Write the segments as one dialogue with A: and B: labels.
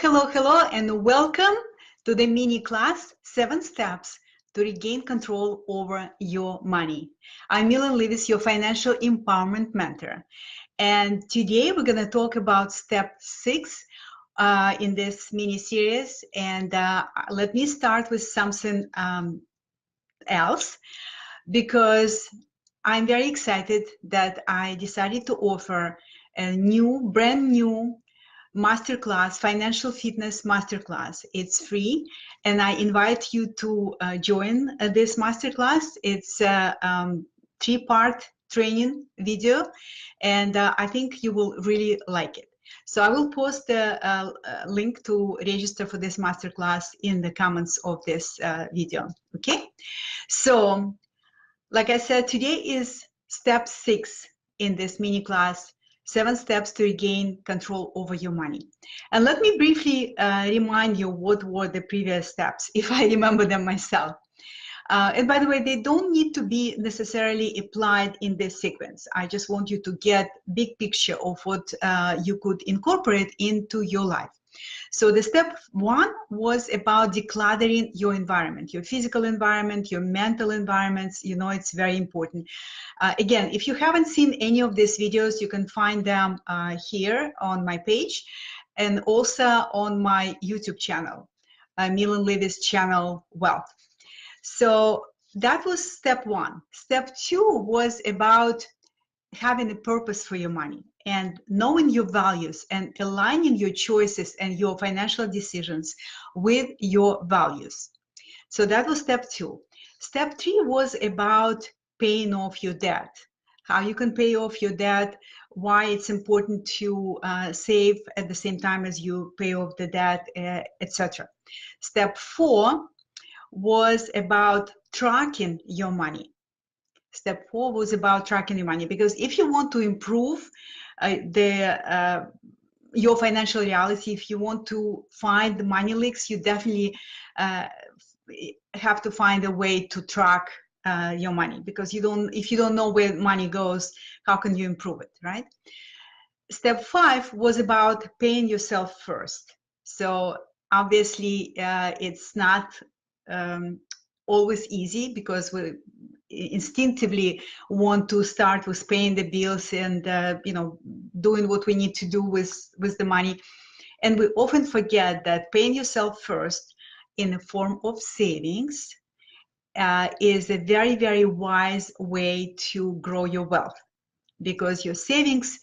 A: Hello, and welcome to the mini class 7 Steps to Regain Control Over Your Money. I'm Millen Livis, your financial empowerment mentor. And today we're going to talk about step 6 in this mini series. And let me start with something else, because I'm very excited that I decided to offer a brand new masterclass, financial fitness masterclass. It's free, and I invite you to join this masterclass. It's a 3-part training video, and I think you will really like it. So I will post a link to register for this masterclass in the comments of this video. Okay, so like I said, today is step 6 in this mini class, 7 steps to regain control over your money. And let me briefly remind you what were the previous steps, if I remember them myself. And by the way, they don't need to be necessarily applied in this sequence. I just want you to get big picture of what you could incorporate into your life. So the step 1 was about decluttering your environment, your physical environment, your mental environments. You know, it's very important. Again, if you haven't seen any of these videos, you can find them here on my page and also on my YouTube channel, Millen Livis channel Wealth. So that was step 1. Step 2 was about having a purpose for your money and knowing your values and aligning your choices and your financial decisions with your values. So that was step 2. Step 3 was about paying off your debt, how you can pay off your debt, why it's important to save at the same time as you pay off the debt, etc. Step 4 was about tracking your money. Step 4 was about tracking your money, because if you want to improve your financial reality, if you want to find the money leaks, you definitely have to find a way to track your money, because if you don't know where money goes, how can you improve it, right? Step 5 was about paying yourself first. So obviously it's not always easy, because we instinctively want to start with paying the bills and doing what we need to do with the money, and we often forget that paying yourself first in the form of savings is a very, very wise way to grow your wealth, because your savings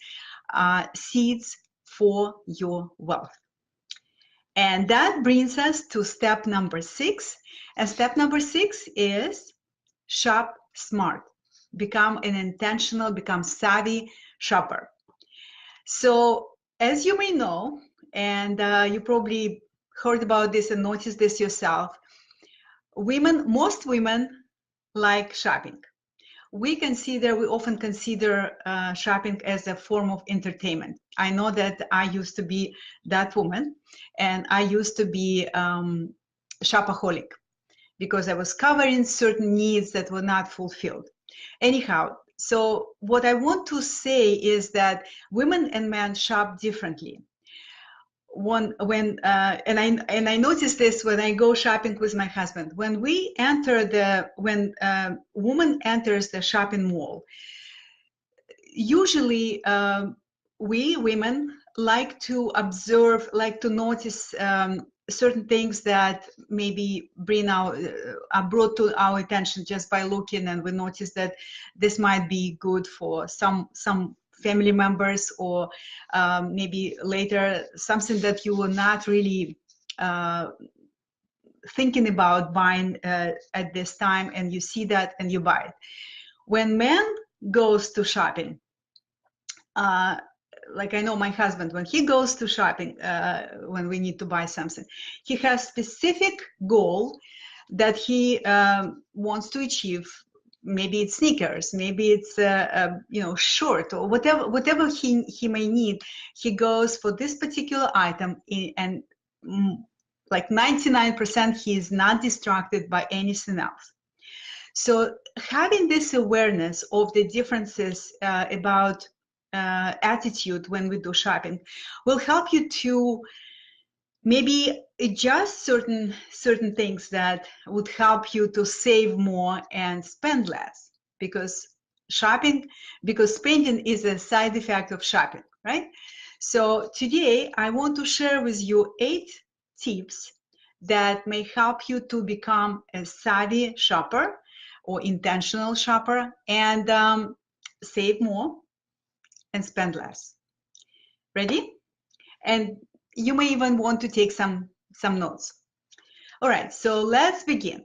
A: are seeds for your wealth. And that brings us to step number 6. And step number 6 is shop smart. Become an intentional, become savvy shopper. So as you may know, and you probably heard about this and noticed this yourself, most women like shopping. We often consider shopping as a form of entertainment. I know that I used to be that woman, and I used to be shopaholic, because I was covering certain needs that were not fulfilled. Anyhow, so what I want to say is that women and men shop differently. And I notice this when I go shopping with my husband. When woman enters the shopping mall, usually we women like to observe, like to notice certain things that maybe are brought to our attention just by looking, and we notice that this might be good for some family members, or maybe later something that you were not really thinking about buying at this time, and you see that and you buy it. When man goes to shopping, like I know my husband, when he goes to shopping, when we need to buy something, he has specific goal that he wants to achieve. Maybe it's sneakers, maybe it's shirt, or whatever he may need. He goes for this particular item, and like 99% he is not distracted by anything else. So having this awareness of the differences about attitude when we do shopping will help you to maybe adjust certain things that would help you to save more and spend less, because spending is a side effect of shopping, right? So today I want to share with you 8 tips that may help you to become a savvy shopper or intentional shopper and save more and spend less. Ready? And you may even want to take some notes. All right, so let's begin.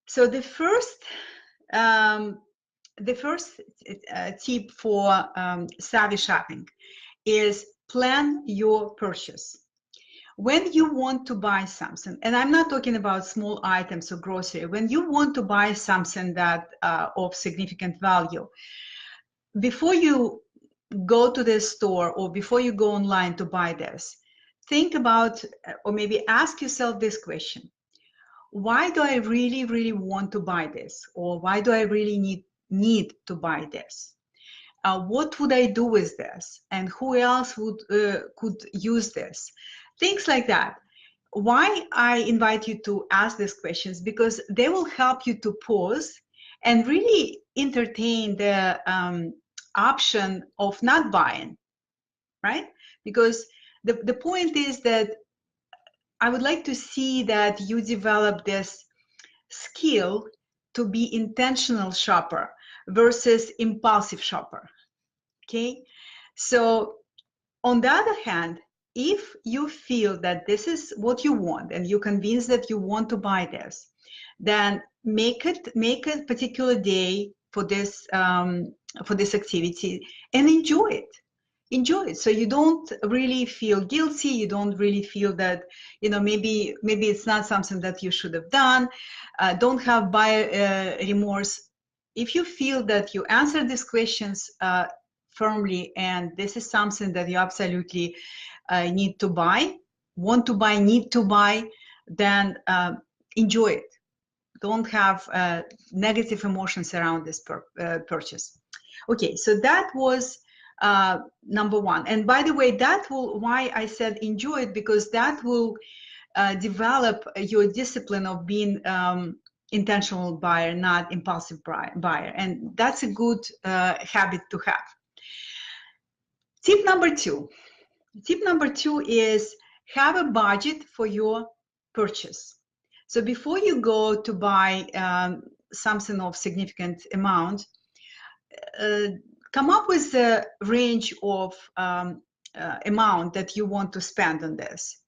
A: So the first tip for savvy shopping is plan your purchase. When you want to buy something, and I'm not talking about small items or grocery, when you want to buy something that of significant value, before you go to the store or before you go online to buy this, think about or maybe ask yourself this question: why do I really want to buy this? Or why do I really need to buy this? What would I do with this? And who else could use this? Things like that. Why I invite you to ask these questions? Because they will help you to pause and really entertain the option of not buying, right? Because the point is that I would like to see that you develop this skill to be intentional shopper versus impulsive shopper, okay? So on the other hand, if you feel that this is what you want and you're convinced that you want to buy this, then make a particular day for this activity and enjoy it. So you don't really feel guilty. You don't really feel that, you know, maybe it's not something that you should have done. Don't have buyer remorse. If you feel that you answer these questions firmly, and this is something that you absolutely need to buy, want to buy, need to buy, then enjoy it. Don't have negative emotions around this purchase. Okay, so that was number one. And by the way, that will, why I said enjoy it, because that will develop your discipline of being intentional buyer, not impulsive buyer. And that's a good habit to have. Tip number two is have a budget for your purchase. So before you go to buy something of significant amount, come up with a range of amount that you want to spend on this.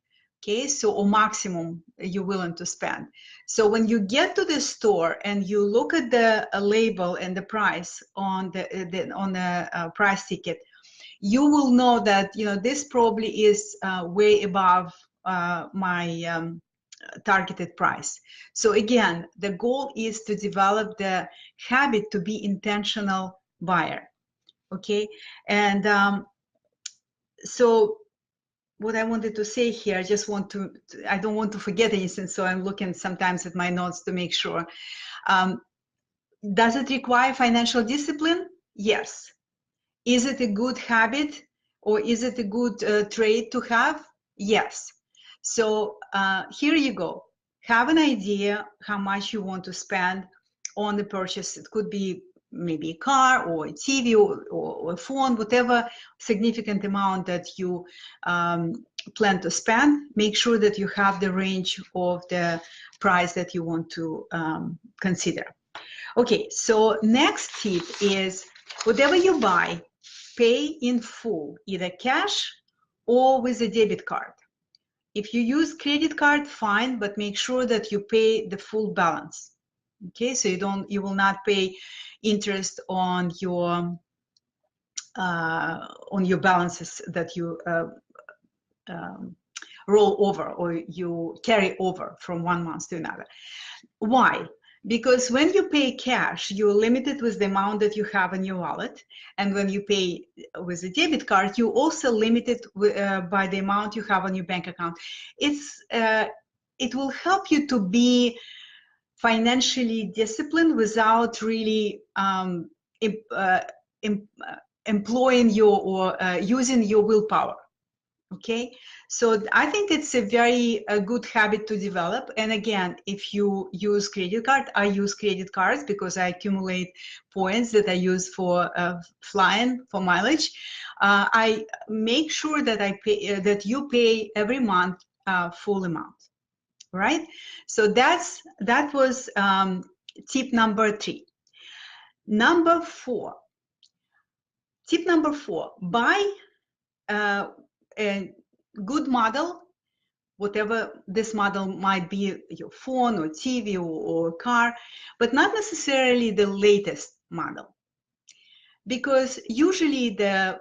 A: Okay, so or maximum you're willing to spend. So when you get to the store and you look at the label and the price on the price ticket, you will know that, you know, this probably is way above my targeted price. So again, the goal is to develop the habit to be intentional buyer. Okay, and so what I wanted to say here, I don't want to forget anything, so I'm looking sometimes at my notes to make sure. Does it require financial discipline? Yes. Is it a good habit, or is it a good trait to have? Yes. So here you go. Have an idea how much you want to spend on the purchase. It could be maybe a car or a TV or a phone, whatever significant amount that you plan to spend. Make sure that you have the range of the price that you want to consider. Okay, so next tip is whatever you buy, pay in full, either cash or with a debit card. If you use credit card, fine, but make sure that you pay the full balance. Okay, so you will not pay interest on your balances that you roll over or you carry over from one month to another. Why? Because when you pay cash, you're limited with the amount that you have in your wallet. And when you pay with a debit card, you're also limited by the amount you have on your bank account. It will help you to be financially disciplined without really employing your or using your willpower. Okay, so I think it's a very good habit to develop. And again, if you use credit card, I use credit cards because I accumulate points that I use for flying, for mileage. I make sure that I pay that you pay every month full amount, right? So that was tip number 3. Number 4. Tip number 4: buy a good model, whatever this model might be, your phone or TV or car, but not necessarily the latest model, because usually the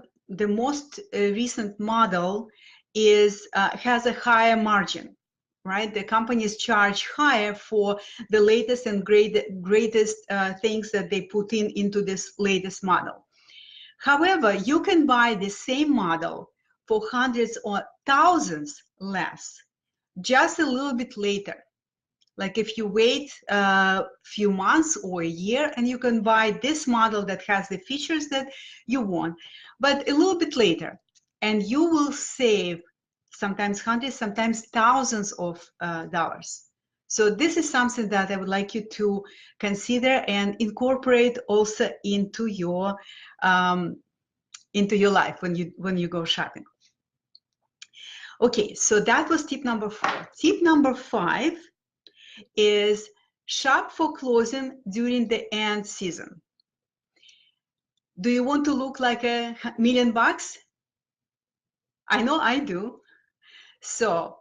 A: most recent model is has a higher margin, right? The companies charge higher for the latest and greatest things that they put into this latest model. However, you can buy the same model for hundreds or thousands less, just a little bit later. Like if you wait a few months or a year, and you can buy this model that has the features that you want, but a little bit later, and you will save sometimes hundreds, sometimes thousands of dollars. So this is something that I would like you to consider and incorporate also into your life when you go shopping. Okay, so that was tip number 4. Tip number 5 is shop for clothing during the end season. Do you want to look like $1 million? I know I do. So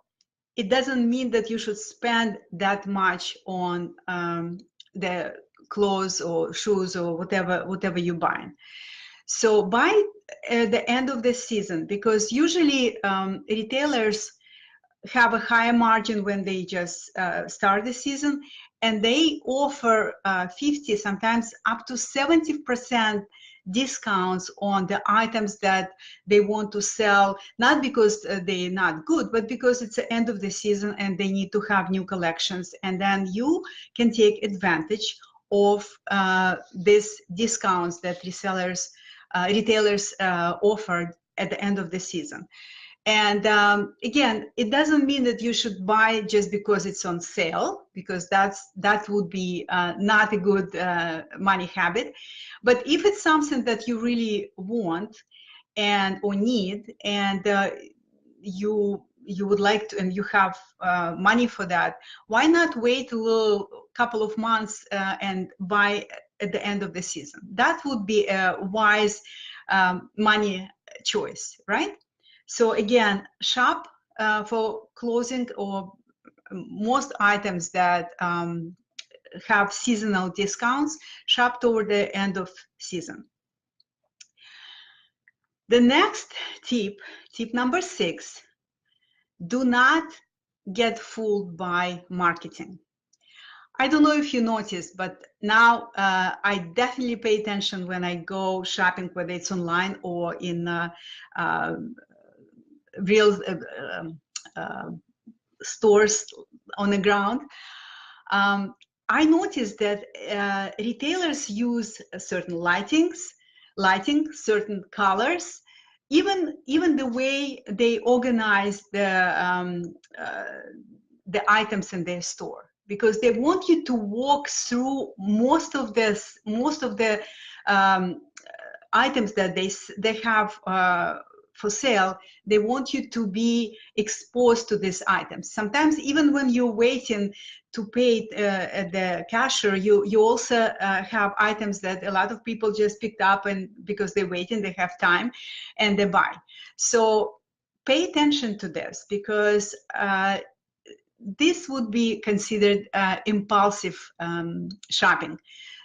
A: it doesn't mean that you should spend that much on the clothes or shoes or whatever you're buying. So buy at the end of the season, because usually retailers have a higher margin when they just start the season, and they offer 50, sometimes up to 70% discounts on the items that they want to sell, not because they're not good, but because it's the end of the season and they need to have new collections, and then you can take advantage of these discounts that retailers offer at the end of the season. And again, it doesn't mean that you should buy just because it's on sale, because that would be not a good money habit. But if it's something that you really want or need, and you would like to, and you have money for that, why not wait a little couple of months and buy at the end of the season? That would be a wise money choice, right? So again, shop for clothing or most items that have seasonal discounts, shop toward the end of season. The next tip number 6, do not get fooled by marketing. I don't know if you noticed, but now I definitely pay attention when I go shopping, whether it's online or in real stores on the ground. I noticed that retailers use certain lighting, certain colors, even the way they organize the items in their store, because they want you to walk through most of the items that they have for sale. They want you to be exposed to these items. Sometimes even when you're waiting to pay at the cashier, you also have items that a lot of people just picked up, and because they're waiting, they have time, and they buy. So pay attention to this, because this would be considered impulsive shopping.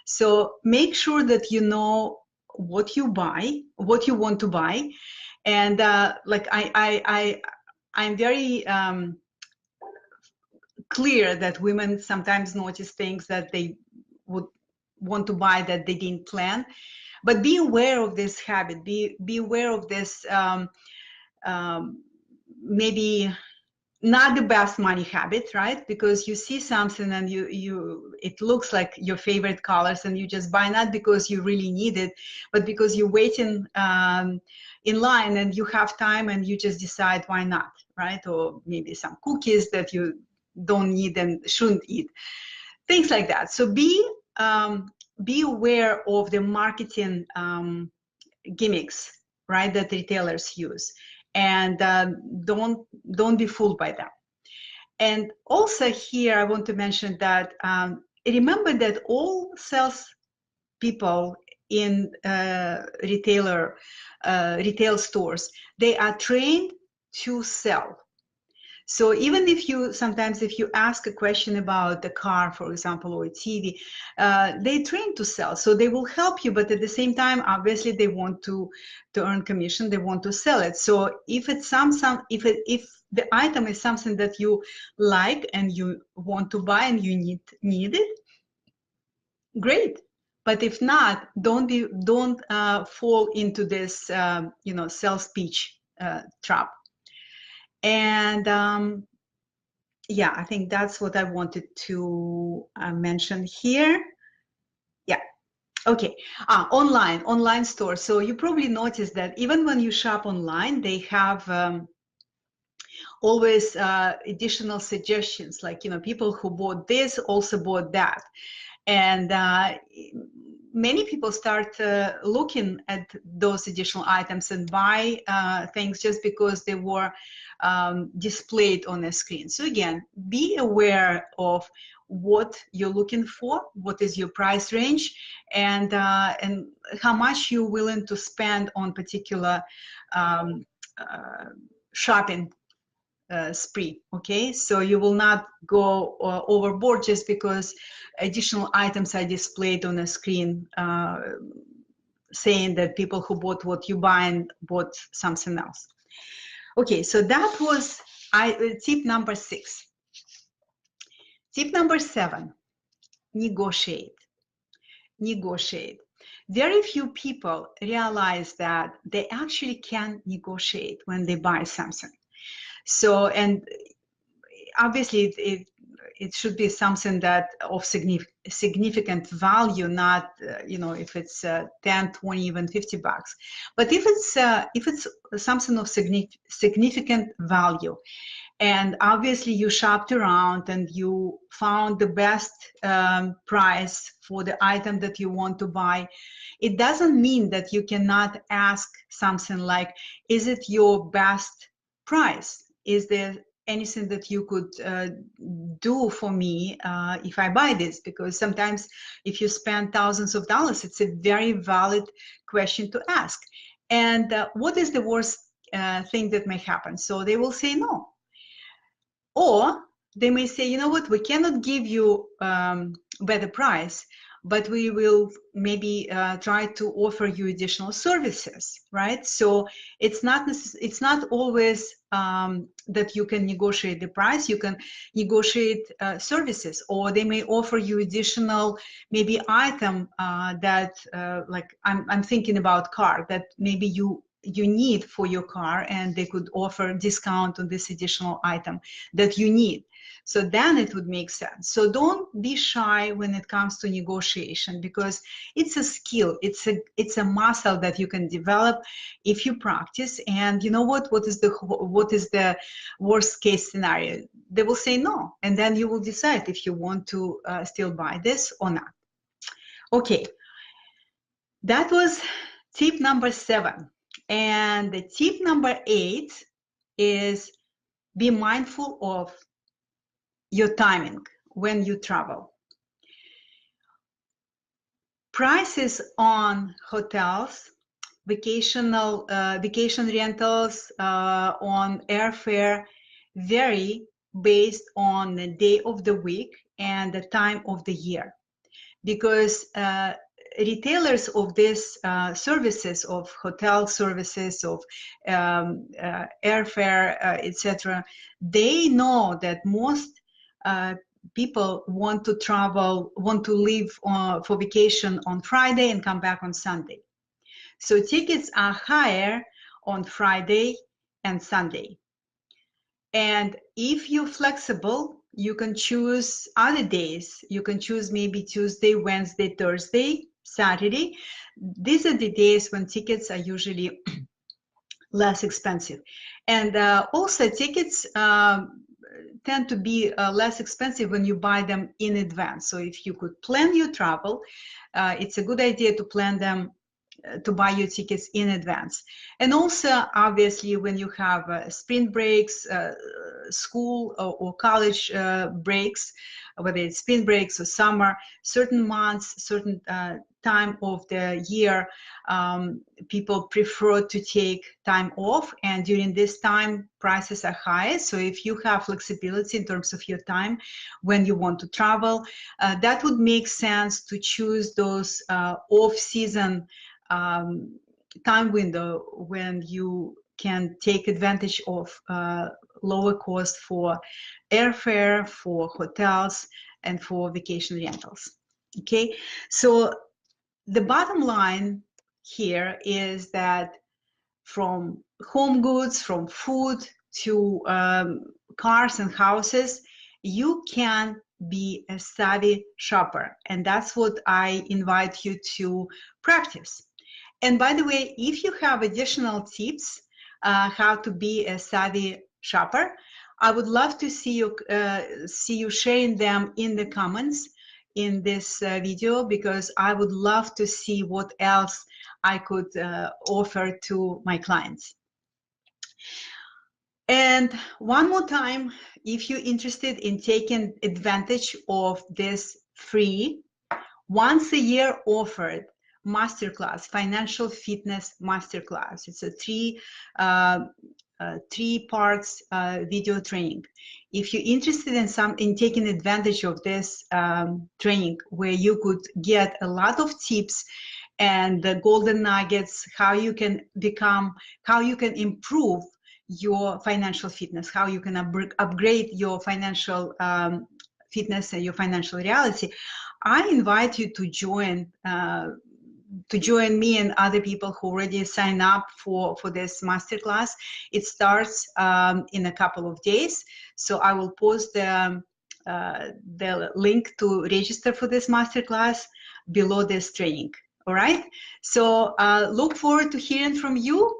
A: So make sure that you know what you buy, what you want to buy. And like I'm very clear that women sometimes notice things that they would want to buy that they didn't plan. But be aware of this habit. Be aware of this maybe not the best money habit, right? Because you see something and it looks like your favorite colors, and you just buy, not because you really need it, but because you're waiting in line and you have time and you just decide why not, right? Or maybe some cookies that you don't need and shouldn't eat, things like that. So be aware of the marketing gimmicks, right, that retailers use, and don't be fooled by them. And also here I want to mention that remember that all sales people in retail stores, they are trained to sell. So even if you sometimes if you ask a question about the car, for example, or a TV, they train to sell. So they will help you, but at the same time, obviously, they want to earn commission. They want to sell it. So if it's if the item is something that you like and you want to buy and you need it, great. But if not, don't fall into this sales pitch trap. And yeah, I think that's what I wanted to mention here. Yeah. Okay. Online store. So you probably noticed that even when you shop online, they have always additional suggestions, like, people who bought this also bought that. And many people start looking at those additional items and buy things just because they were displayed on a screen. So again, be aware of what you're looking for, what is your price range, and how much you're willing to spend on particular shopping spree. Okay, so you will not go overboard just because additional items are displayed on a screen saying that people who bought what you buy and bought something else. Okay, so that was tip number 6. Tip number 7, negotiate. Negotiate. Very few people realize that they actually can negotiate when they buy something. So, and obviously it should be something that of significant value, not if it's 10, 20, even $50. But if it's something of significant value, and obviously you shopped around and you found the best price for the item that you want to buy, it doesn't mean that you cannot ask something like, is it your best price? Is there anything that you could do for me if I buy this? Because sometimes if you spend thousands of dollars, it's a very valid question to ask. And what is the worst thing that may happen? So they will say no. Or they may say, you know what, we cannot give you better price, but we will maybe try to offer you additional services, right? So it's not always that you can negotiate the price. You can negotiate services, or they may offer you additional maybe item that like I'm thinking about car that maybe you need for your car, and they could offer discount on this additional item that you need. So then it would make sense. So don't be shy when it comes to negotiation, because it's a skill, it's a muscle that you can develop if you practice. And you know what is the worst case scenario? They will say no, and then you will decide if you want to still buy this or not. Okay, that was tip number 7. And the tip number 8 is be mindful of your timing when you travel. Prices on hotels, vacation rentals, on airfare vary based on the day of the week and the time of the year, because retailers of these services, of hotel services, of airfare, etc., they know that most people want to travel, want to leave for vacation on Friday and come back on Sunday. So tickets are higher on Friday and Sunday. And if you're flexible, you can choose other days. You can choose maybe Tuesday, Wednesday, Thursday, Saturday. These are the days when tickets are usually less expensive. And also tickets tend to be less expensive when you buy them in advance. So if you could plan your travel, it's a good idea to plan them to buy your tickets in advance. And also, obviously, when you have spring breaks, school or college breaks, whether it's spring breaks or summer, certain months, certain time of the year, people prefer to take time off, and during this time prices are high. So if you have flexibility in terms of your time when you want to travel, that would make sense to choose those off-season time window when you can take advantage of lower cost for airfare, for hotels, and for vacation rentals. Okay, so the bottom line here is that from home goods, from food to cars and houses, you can be a savvy shopper. And that's what I invite you to practice. And by the way, if you have additional tips how to be a savvy shopper, I would love to see you sharing them in the comments in this video, because I would love to see what else I could offer to my clients. And one more time, if you're interested in taking advantage of this free once a year offered masterclass, financial fitness masterclass. It's a three parts video training. If you're interested in taking advantage of this training, where you could get a lot of tips and the golden nuggets, how you can improve your financial fitness, how you can upgrade your financial fitness and your financial reality, I invite you to join me and other people who already sign up for this masterclass. It starts in a couple of days, so I will post the link to register for this masterclass below this training. All right, so look forward to hearing from you.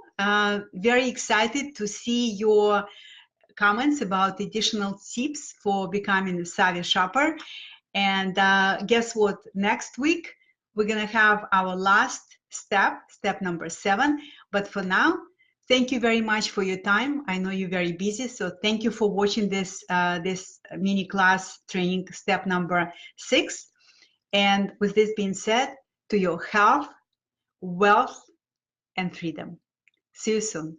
A: Very excited to see your comments about additional tips for becoming a savvy shopper. And guess what? Next week, we're going to have our last step number 7. But for now, thank you very much for your time. I know you're very busy, so thank you for watching this mini class training, step number 6. And with this being said, to your health, wealth, and freedom. See you soon.